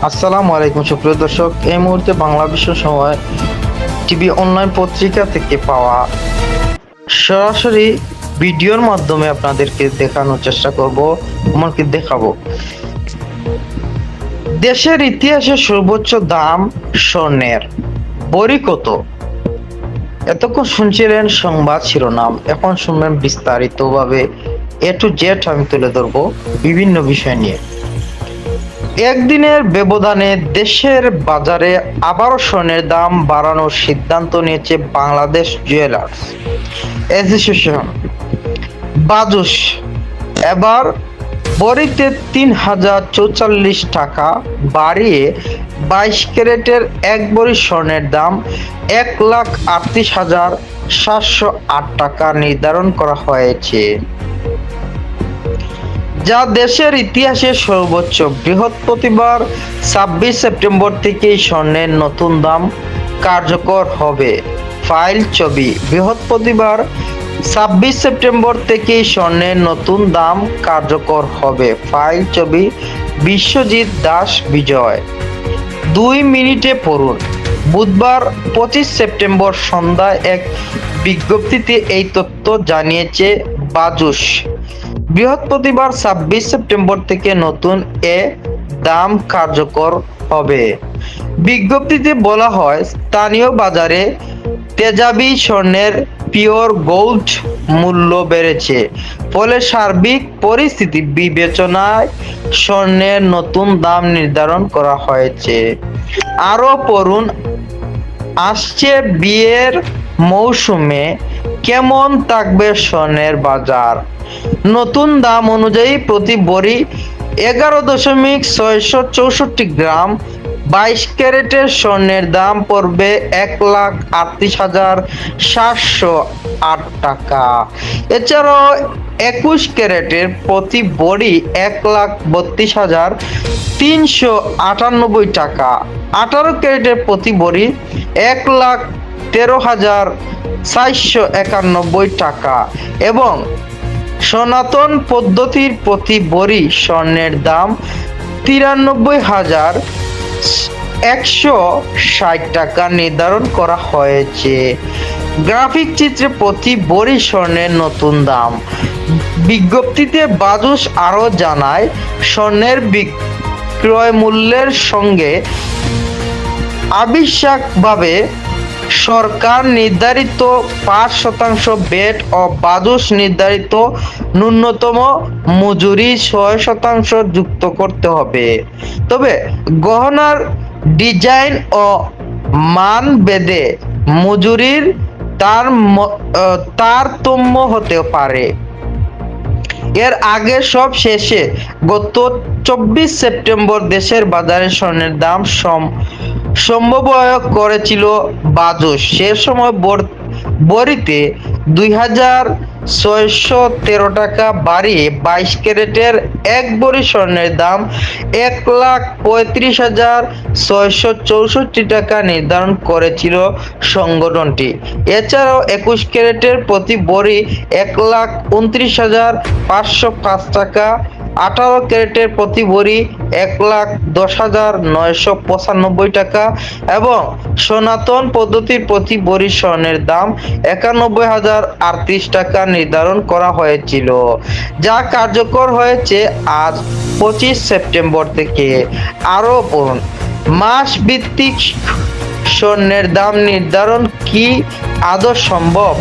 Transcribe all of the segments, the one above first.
আসসালামু আলাইকুম সুপ্রিয় দর্শক, এই মুহূর্তে বাংলা বিশ্ব সময় টিভি অনলাইন পত্রিকা থেকে পাওয়া সরাসরি ভিডিওর মাধ্যমে আপনাদেরকে দেখানোর চেষ্টা করব, এমনকি দেখাবো দেশের ইতিহাসে সর্বোচ্চ দাম স্বর্ণের। বড়ি কত? এতক্ষণ শুনছিলেন সংবাদ শিরোনাম, এখন শুনবেন বিস্তারিতভাবে এ টু জেড। আমি তুলে ধরবো বিভিন্ন বিষয় নিয়ে। একদিনের ব্যবধানে দেশের বাজারে আবারও স্বর্ণের দাম বাড়ানোর সিদ্ধান্ত নিয়েছে বাংলাদেশ জুয়েলার্স অ্যাসোসিয়েশন বাজুস। এবার বড়িতে ৩,০৪৪ টাকা বাড়িয়ে ২২ ক্যারেটের এক ভরি স্বর্ণের দাম ১,৩৮,৭০৮ টাকা নির্ধারণ করা হয়েছে, যা দেশের ইতিহাসে সর্বোচ্চ। বৃহস্পতিবার ২৬ সেপ্টেম্বর থেকেই স্বর্ণের নতুন দাম কার্যকর হবে। ফাইল ছবি। বৃহস্পতিবার ২৬ সেপ্টেম্বর থেকেই স্বর্ণের নতুন দাম কার্যকর হবে। ফাইল ছবি বিশ্বজিৎ দাস বিজয়। ২ মিনিটে পড়ুন। বুধবার ২৫ সেপ্টেম্বর সন্ধ্যায় এক বিজ্ঞপ্তিতে এই তথ্য জানিয়েছে বাজুস। বৃহস্পতিবার ২৬ সেপ্টেম্বর থেকে নতুন এ দাম কার্যকর হবে। বিজ্ঞপ্তিতে বলা হয়, স্থানীয় বাজারে তেজাবি স্বর্ণের পিওর গোল্ড মূল্য বেড়েছে, ফলে সার্বিক পরিস্থিতি বিবেচনায় স্বর্ণের নতুন দাম নির্ধারণ করা হয়েছে। আরো পড়ুন। আসছে বিয়ের মৌসুমে কেমন থাকবে স্বর্ণের বাজার? নতুন দাম অনুযায়ী প্রতি ভরি ১১,৬৬৪ গ্রাম ২২ ক্যারেটের স্বর্ণের দাম পড়বে ১,৩৮,৭০৮ টাকা। এছাড়াও ২১ ক্যারেটের প্রতি ভরি ১,৩২,৩৯৮ টাকা, ১৮ ক্যারেটের প্রতি ভরি ১,১৩,৪৯১ টাকা এবং সনাতন পদ্ধতির প্রতি ভরি স্বর্ণের দাম ৯৩,১৬০ টাকা নির্ধারণ করা হয়েছে। গ্রাফিক চিত্রে প্রতি ভরি স্বর্ণের নতুন দাম। বিজ্ঞপ্তিতে বাজুস আরও জানায়, স্বর্ণের বিক্রয় মূল্যের সঙ্গে আবশ্যিকভাবে সরকার নির্ধারিত ৫% ভ্যাট ও বাজুস নির্ধারিত ন্যূনতম মজুরি ৬% যুক্ত করতে হবে। তবে গহনার ডিজাইন ও মান ভেদে মজুরির তারতম্য হতে পারে। এর আগে সব শেষে গত ২৪ সেপ্টেম্বর দেশের বাজারে স্বর্ণের দাম সমন্বয় করেছিল বাজুস। সে সময় বড়িতে ২,৬১৩ টাকা বাড়িয়ে ২২ ক্যারেটের এক ভরি স্বর্ণের দাম ১,৩৫,৬৬৪ টাকা নির্ধারণ করেছিল সংগঠনটি। এছাড়াও ২১ ক্যারেটের প্রতি ভরি ১,২৯,৫০৫ টাকা, ১৮ ক্যারেটের প্রতি ভরি ১,১০,৯৯৫ টাকা এবং সনাতন পদ্ধতির প্রতি ভরি স্বর্ণের দাম ৯১,০৩৮ টাকা নির্ধারণ করা হয়েছিল, যা কার্যকর হয়েছে আজ ২৫ সেপ্টেম্বর থেকে। আরও পড়ুন। মাস ভিত্তিক স্বর্ণের দাম নির্ধারণ কি আদৌ সম্ভব?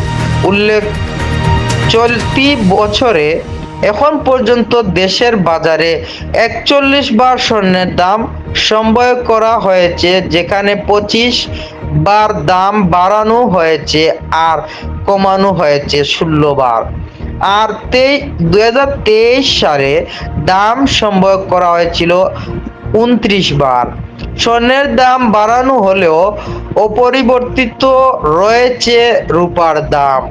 উল্লেখ, চলতি বছরে এখন পর্যন্ত দেশের বাজারে ৪১ বার স্বর্ণের দাম সমন্বয় করা হয়েছে, যেখানে ২৫ বার দাম বাড়ানো হয়েছে আর কমানো হয়েছে ১৬ বার। আর ২০২৩ সালে দাম সমন্বয় করা হয়েছিল ২৯ বার। স্বর্ণের দাম বাড়ানো হলেও অপরিবর্তিত রয়েছে রূপার দাম।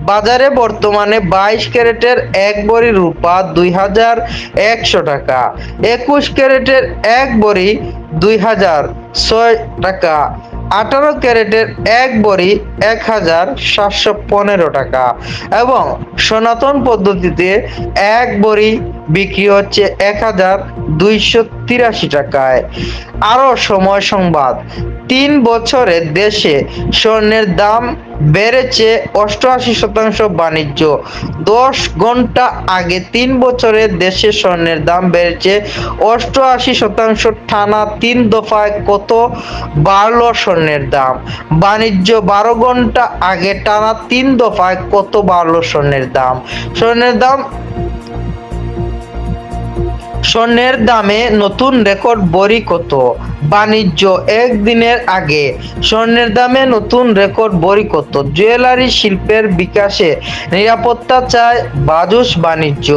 বাজারে বর্তমানে ২২ ক্যারেটের এক ভরি রূপা ২,১০০ টাকা, ২১ ক্যারেটের এক ভরি ২,০০৬ টাকা, 18 ক্যারেটের 1 ভরি 1715 টাকা এবং সনাতন পদ্ধতিতে 1 ভরি বিক্রি হচ্ছে 1283 টাকায়। আরো সময় সংবাদ, 3 বছরে দেশে স্বর্ণের দাম বেড়েছে 88%। বাণিজ্য, 10 ঘন্টা আগে 3 বছরে দেশে স্বর্ণের দাম বেড়েছে 88%। টানা 3 দফায় কত বাড়লো স্বর্ণের দাম? বাণিজ্য, 12 ঘন্টা আগে টানা 3 দফায় কত বাড়লো স্বর্ণের দাম? স্বর্ণের দামে নতুন রেকর্ড ভরি কত? বাণিজ্য, একদিনের আগে স্বর্ণের দামে নতুন রেকর্ড ভরি কত? জুয়েলারি শিল্পের বিকাশে নিরাপত্তা চায় বাজুস। বাণিজ্য,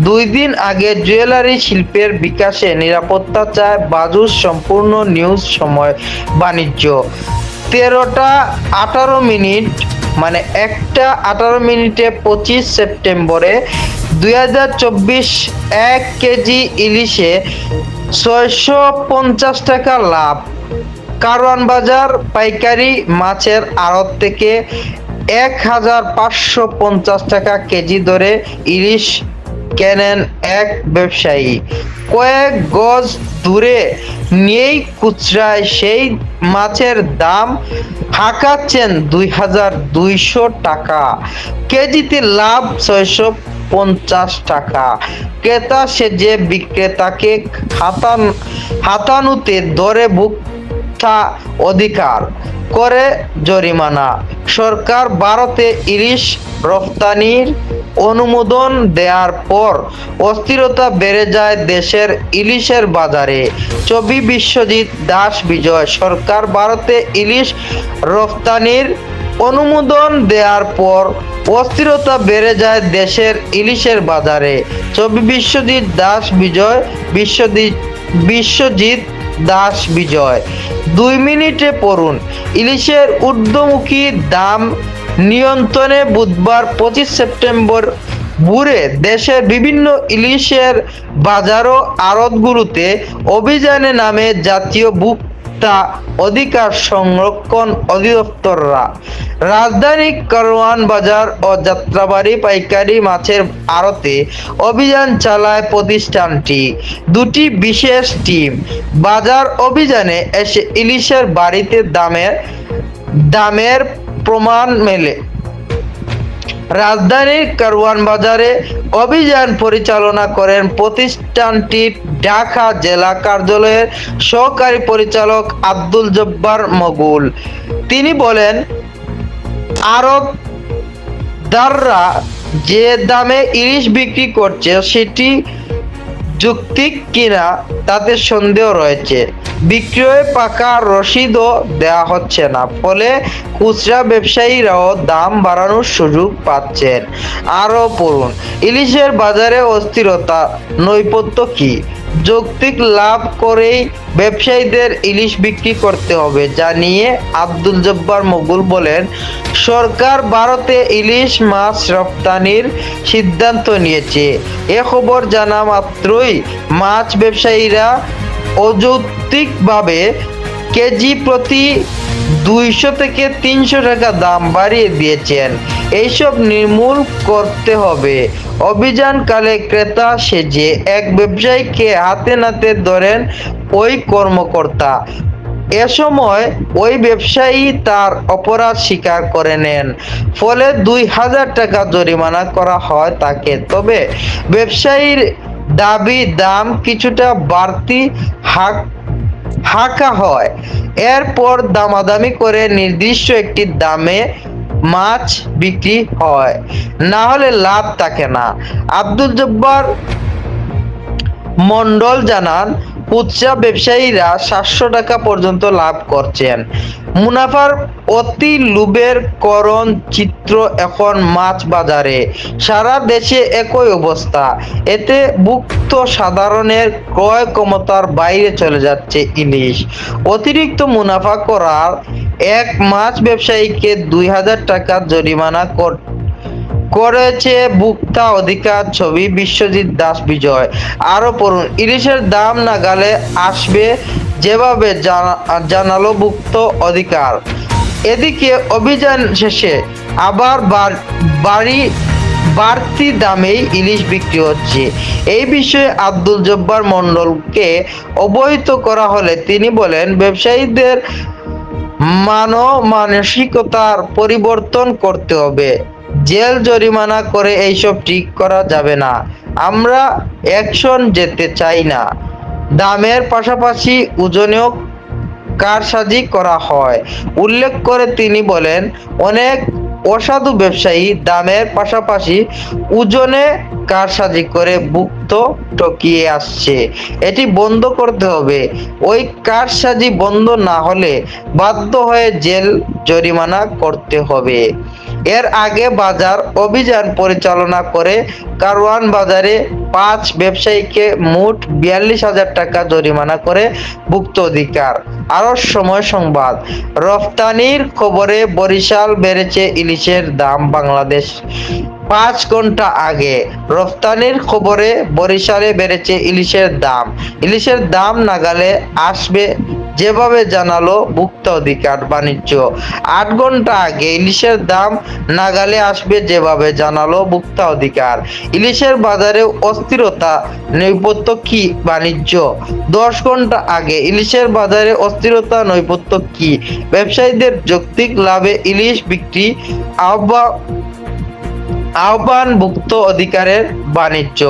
2 দিন আগে জুয়েলারি শিল্পের বিকাশে নিরাপত্তা চায় বাজুস। সম্পূর্ণ নিউজ। সময় বাণিজ্য, 13টা 18 মিনিট মানে 1টা 18 মিনিটে 25 সেপ্টেম্বরে 2024 1 কেজি ইলিশে 650 টাকা লাভ। কারওয়ান বাজার পাইকারি মাছের আড়ত থেকে 1550 টাকা কেজি দরে ইলিশ কেনেন এক ব্যবসায়ী। কয়েক গজ দূরে নিয়েই খুচরায় সেই মাছের দাম হাঁকাচ্ছেন 2200 টাকা। কেজিতে লাভ 650 টাকা। ক্রেতা সেজে বিক্রেতাকে হাতানুতে দরে ভোক্তা অধিকার করে জরিমানা। সরকার ভারতে ইলিশ রফতানির অনুমোদন দেওয়ার পর অস্থিরতা বেড়ে যায় দেশের ইলিশের বাজারে। ছবি বিশ্বজিৎ দাস বিজয়। সরকার ভারতে ইলিশ রফতানির অনুমোদন দেওয়ার পর অস্থিরতা বেড়ে যায় দেশের ইলিশের বাজারে। ছবি বিশ্বজিৎ দাস বিজয়। বিশ্বজিৎ দাস বিজয়। 2 মিনিটে পড়ুন। ইলিশের ঊর্ধ্বমুখী দাম নিয়ন্ত্রণে বুধবার 25 সেপ্টেম্বর ভোরে দেশের বিভিন্ন ইলিশের বাজার ও আড়তগুলোতে অভিযানে নামে জাতীয় ভোক্তা অধিকার সংরক্ষণ অধিদপ্তররা। রাজধানী কারওয়ান বাজার ও যাত্রাবাড়ি পাইকারি মাছের আড়তে অভিযান চালায় প্রতিষ্ঠানটি। 2টি বিশেষ টিম বাজার অভিযানে এসে ইলিশের বাড়িতে দামের প্রমাণ মেলে। রাজধানীর কারওয়ান বাজারে অভিযান পরিচালনা করেন প্রতিষ্ঠানটির ঢাকা জেলা কার্যালয়ের সহকারী পরিচালক আব্দুল জব্বার মগুল। তিনি বলেন, আড়তদাররা যে দামে ইলিশ বিক্রি করছে সেটি যৌক্তিক কিনা তাতে সন্দেহ রয়েছে। বিক্রয়ে পাকা রসিদও দেওয়া হচ্ছে না, ফলে খুচরা ব্যবসায়ীরাও দাম বাড়ানোর সুযোগ পাচ্ছেন। আরও পড়ুন। ইলিশের বাজারে অস্থিরতা, নৈপথ্য কি? যৌক্তিক লাভ করেই ব্যবসায়ীদের ইলিশ বিক্রি করতে হবে জানিয়ে আব্দুল জব্বার মগুল বলেন, সরকার ভারতে ইলিশ মাছ রপ্তানির সিদ্ধান্ত নিয়েছে। এ খবর জানা মাত্রই মাছ ব্যবসায়ীরা অযৌক্তিকভাবে কেজি প্রতি 200 থেকে 300 টাকা দাম বাড়িয়ে দিয়েছেন। এইসব নির্মূল করতে হবে। অভিযানকালে ক্রেতা সেজে এক ব্যবসায়ীকে হাতে নাতে ধরেন ওই কর্মকর্তা। এ সময় ওই ব্যবসায়ী তার অপরাধ স্বীকার করে নেন, ফলে 2000 টাকা জরিমানা করা হয় তাকে। তবে ব্যবসায়ীর দাবি দাম কিছুটা বাড়তি হাঁকা হয়। এরপর দামাদামি করে নির্দিষ্ট একটি দামে মাছ বিক্রি হয়, না হলে লাভ থাকে না। আব্দুল জব্বার মন্ডল জানান, খুচরা ব্যবসায়ীরা 700 টাকা পর্যন্ত লাভ করছেন। মুনাফার অতি লোভের করণ চিত্র এখন মাছ বাজারে। সারা দেশে একই অবস্থা। এতে ভুক্ত সাধারণের ক্রয় ক্ষমতার বাইরে চলে যাচ্ছে ইলিশ। অতিরিক্ত মুনাফা করার এক মাছ ব্যবসায়ীকে 2000 টাকা জরিমানা করেছে ভোক্তা অধিকার। ছবি বিশ্বজিৎ দাস বিজয়। আরো পড়ুন। ইলিশের দাম নাগালে আসবে যেভাবে জানালো ভুক্ত অধিকার। এদিকে অভিযান শেষে আবার বাড়তি দামেই ইলিশ বিক্রি হচ্ছে। এই বিষয়ে আব্দুল জব্বার মণ্ডলকে অবহিত করা হলে তিনি বলেন, ব্যবসায়ীদের মানসিকতার পরিবর্তন করতে হবে। জেল জরিমানা করে এইসব ঠিক করা যাবে না। আমরা অ্যাকশন যেতে চাই না। দামের পাশাপাশি ওজনেও কারসাজি করা হয় উল্লেখ করে তিনি বলেন, অনেক অসাধু ব্যবসায়ী দামের পাশাপাশি ওজনে কারসাজি করে ভুক্ত ঠকিয়ে আসছে। এটি বন্ধ করতে হবে। ওই কারসাজি বন্ধ না হলে বাধ্য হয়ে জেল জরিমানা করতে হবে। এর আগে বাজার অভিযান পরিচালনা করে কারওয়ান বাজারে 5 ব্যবসায়ীকে মোট 42,000 টাকা জরিমানা করে ভুক্ত অধিকার। আরো সময় সংবাদ। রফতানির খবরে বরিশাল বেড়েছে ইলিশের দাম। বাংলাদেশ 5 ঘন্টা আগে রফতানির খবরে বরিশালে বেড়েছে ইলিশের দাম। ইলিশের দাম নাগালে আসবে যেভাবে জানালো ভুক্ত অধিকার বাণিজ্য। 8 ঘন্টা আগে ইলিশের দাম নাগালে আসবে যেভাবে জানালো ভুক্ত অধিকার। ইলিশের বাজারে অস্থিরতা, নৈপথ্য কি বাণিজ্য। 10 ঘন্টা আগে ইলিশের বাজারে অস্থিরতা, নৈপথ্য কি। ব্যবসায়ীদের যৌক্তিক লাভে ইলিশ বিক্রি আহ্বান ভুক্ত অধিকারের বাণিজ্য।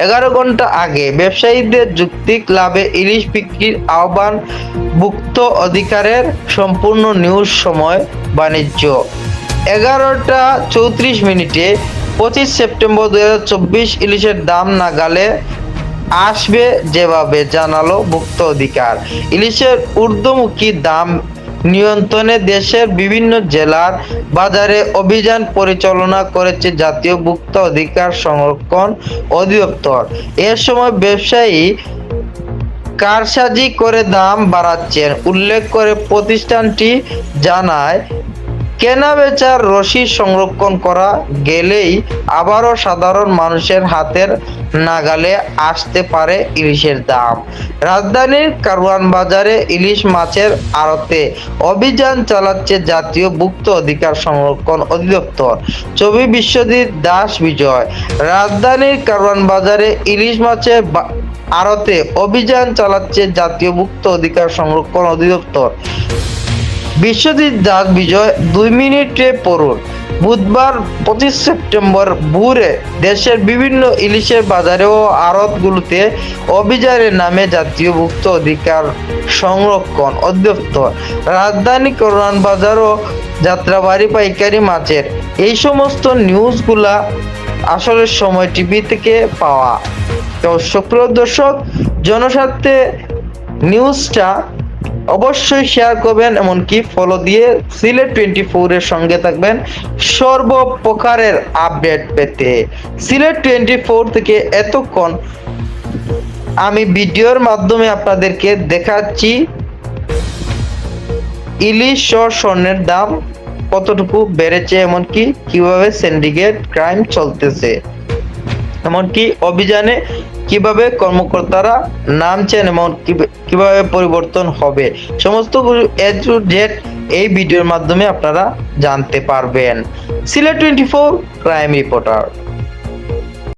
11 ঘন্টা আগে ব্যবসায়ীদের যৌক্তিক লাভে ইলিশ বিক্রির আহ্বান ভুক্ত অধিকারের। সম্পূর্ণ নিউজ সময় বাণিজ্য 11টা 34 মিনিটে 25 সেপ্টেম্বর 2024 ইলিশের দাম নাগালে আসবে যেভাবে জানালো ভুক্ত অধিকার। ইলিশের ঊর্ধ্বমুখী দাম নিয়ন্ত্রণে দেশের বিভিন্ন জেলার বাজারে অভিযান পরিচালনা করেছে জাতীয় ভোক্তা অধিকার সংরক্ষণ অধিদপ্তর। এর সময় ব্যবসায়ী কারসাজি করে দাম বাড়াচ্ছেন উল্লেখ করে প্রতিষ্ঠানটি জানায়, কেনাবেচার রসিদ সংরক্ষণ করা গেলেই আবারও সাধারণ মানুষের হাতের নাগালে আসতে পারে ইলিশের দাম। রাজধানীর কারওয়ান বাজারে ইলিশ মাছের আড়তে অভিযান চালাচ্ছে জাতীয় ভোক্তা অধিকার সংরক্ষণ অধিদপ্তর। ছবি বিশ্বজিৎ দাস বিজয়। রাজধানীর কারওয়ান বাজারে ইলিশ মাছের আড়তে অভিযান চালাচ্ছে জাতীয় ভোক্তা অধিকার সংরক্ষণ অধিদপ্তর। বিশ্বজিৎ দাস বিজয় 2 মিনিটে পড়ুন। বুধবার 25 সেপ্টেম্বর ভোরে দেশের বিভিন্ন ইলিশের বাজারে ও আড়তগুলোতে অভিযানের নামে জাতীয় ভোক্তা অধিকার সংরক্ষণ অধিদপ্তর রাজধানী কারওয়ান বাজার ও যাত্রাবাড়ি পাইকারি মাছের এই সমস্ত নিউজগুলা আসলে সময় টিভি থেকে পাওয়া। তো সুপ্রিয় দর্শক, জনস্বার্থে নিউজটা অবশ্যই শেয়ার করবেন, এমনকি ফলো দিয়ে সিলেট 24 এর সঙ্গে থাকবেন সর্বপ্রকারের আপডেট পেতে। সিলেট 24 থেকে এতক্ষণ আমি ভিডিওর মাধ্যমে আপনাদেরকে দেখাচ্ছি ইলিশ ও স্বর্ণের দাম কতটুকু বেড়েছে, এমনকি কিভাবে সিন্ডিকেট ক্রাইম চলতেছে, এমনকি অভিযানে কিভাবে কর্মকর্তারা নামছেন এবং কিভাবে পরিবর্তন হবে, সমস্ত এ টু জেড এই ভিডিওর মাধ্যমে আপনারা জানতে পারবেন। Sylhet 24 crime reporter.